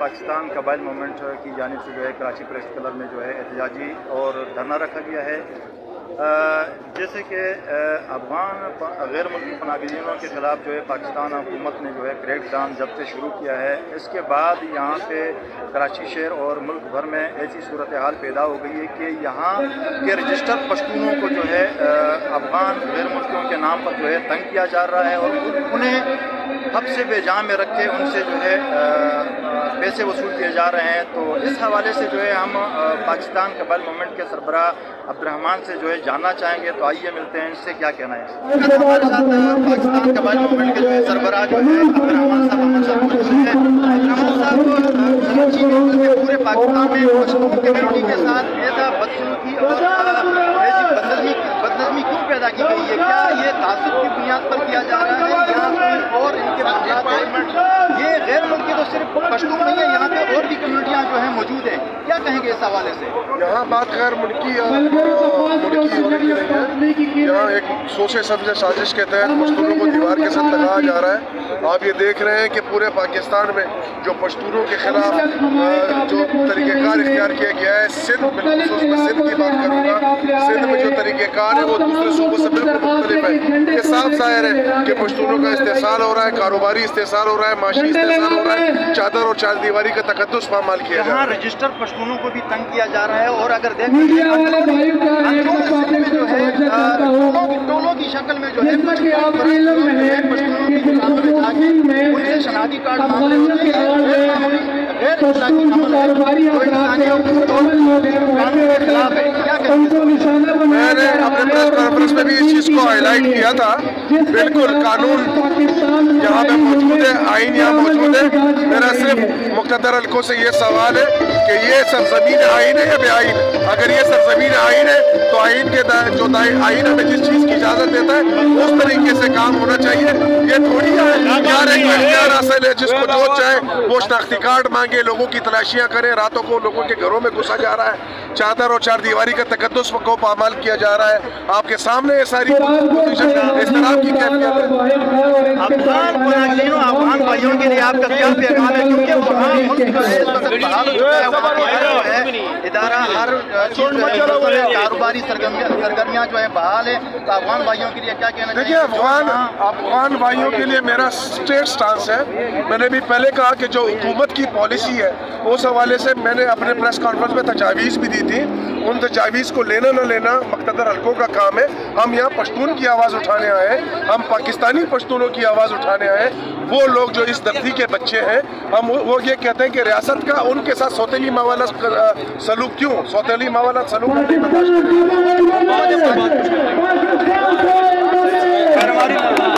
پاکستان قبائل موومنٹ کی جانب سے جو ہے کراچی پریس کلب میں جو ہے احتجاجی اور دھرنا رکھا گیا ہے۔ جیسے کہ افغان غیر ملکی پناہ گزینوں کے خلاف جو ہے پاکستان حکومت نے جو ہے کریک ڈاؤن جب سے شروع کیا ہے، اس کے بعد یہاں پہ کراچی شہر اور ملک بھر میں ایسی صورتحال پیدا ہو گئی ہے کہ یہاں کے رجسٹرڈ پشتونوں کو جو ہے افغان غیر ملکیوں کے نام پر جو ہے تنگ کیا جا رہا ہے اور انہیں حبس بے جان میں رکھ کے ان سے جو ہے پیسے وصول کیے جا رہے ہیں۔ تو اس حوالے سے جو ہے ہم پاکستان قبائل موومنٹ کے سربراہ عبدالرحمان سے جو ہے جاننا چاہیں گے، تو آئیے ملتے ہیں، اس سے کیا کہنا ہے۔ ہمارے ساتھ پاکستان قبائل موومنٹ کے جو ہے سربراہ جو ہے عبدالرحمان صاحب موجود ہیں۔ عبدالرحمان صاحب پورے پاکستان میں پشتون کمیونٹی کے ساتھ ایسا بدسلوکی اور ایسی بدنظمی کیوں پیدا کی گئی ہے؟ کیا یہ تعصب کی بنیاد پر کیا جا رہا ہے یا کوئی اور ان کے معاملات ہیں؟ یہ غیر ملکی تو صرف پشتون نہیں ہے، یہاں پہ اور بھی کمیونٹیاں جو ہیں موجود ہیں، کیا کہیں گے اس حوالے سے؟ یہاں بات غیر ملکی یا ملکی ہونے کی نہیں ہے، یہاں ایک سوچے سمجھے سازش کے تحت پشتونوں کو دیوار کے ساتھ لگایا جا رہا ہے۔ آپ یہ دیکھ رہے ہیں کہ پورے پاکستان میں جو پشتونوں کے خلاف جو طریقہ کار اختیار کیا گیا ہے، سندھ بالخصوص میں سندھ کی بات کروں گا، سندھ میں جو طریقہ کار ہے وہ دوسرے صوبوں سے بالکل مختلف ہے۔ یہ صاف ظاہر ہے کہ پشتونوں کا استحصال ہو رہا ہے، کاروباری استحصال ہو رہا ہے، معاشی استحصال ہو رہا ہے، چادر اور چار دیواری کا تقدس پامال کیا جا رہا ہے۔ یہاں رجسٹر پشتونوں کو بھی تنگ کیا جا رہا ہے اور اگر دیکھیں اندرونی سندھ میں جو ہے ٹولوں کی شکل میں جو ہے پشتونوں کی دکانوں میں جا کے ان سے شناختی کارڈ مانگ رہے ہوتے ہیں، غیر اخلاقی عمل ہے، جو انسانی حقوق اور قانون کے خلاف ہے۔ کیا کہتے ہیں؟ میں نے اپنے پریس کانفرنس میں بھی اس چیز کو ہائی لائٹ کیا تھا۔ بالکل قانون یہاں پہ موجود ہے، آئین یہاں موجود ہے۔ میرا صرف مقتدر حلقوں سے یہ سوال ہے کہ یہ سرزمین آئین ہے یا بے آئین؟ اگر یہ سرزمین آئین ہے تو آئین کے جو آئین ہمیں جس چیز کی اجازت دیتا ہے اس طریقے سے کام ہونا چاہیے۔ یہ تھوڑی ہے یار ایک اختیار حاصل ہے جس کو جو چاہے وہ شناختی کارڈ مانگے، لوگوں کی تلاشیاں کرے، راتوں کو لوگوں کے گھروں میں گھسا جا رہا ہے، چادر اور چار دیواری کا تقدس کو پامال کیا جا رہا ہے۔ آپ کے سامنے یہ ساری اس طرح کی کیفیت ہے۔ افغان بھائیوں کے لیے آپ کا کیا پیغام ہے؟ کیونکہ وہاں ملک جو ہے اس وقت بحال ہو چکا ہے، وہاں جو ہے ادارہ ہر چیز کاروباری سرگرمیاں جو ہے بحال ہے، تو افغان بھائیوں کے لیے کیا کہنا چاہیے؟ دیکھیے افغان بھائیوں کے لیے میرا اسٹیٹ سٹانس ہے، میں نے بھی پہلے کہا کہ جو حکومت کی پالیسی ہے اس حوالے سے میں نے اپنے پریس کانفرنس میں تجاویز بھی دی تھی۔ ان تجاویز کو لینا نہ لینا مقتدر حلقوں کا کام ہے۔ ہم یہاں پشتون کی آواز اٹھانے آئے ہیں، ہم پاکستانی پشتونوں کی آواز اٹھانے آئے ہیں۔ وہ لوگ جو اس دھرتی کے بچے ہیں، ہم وہ یہ کہتے ہیں کہ ریاست کا ان کے ساتھ سوتیلی ماں والا سلوک کیوں؟ سوتیلی ماں والا سلوک نہیں برداشت کریں۔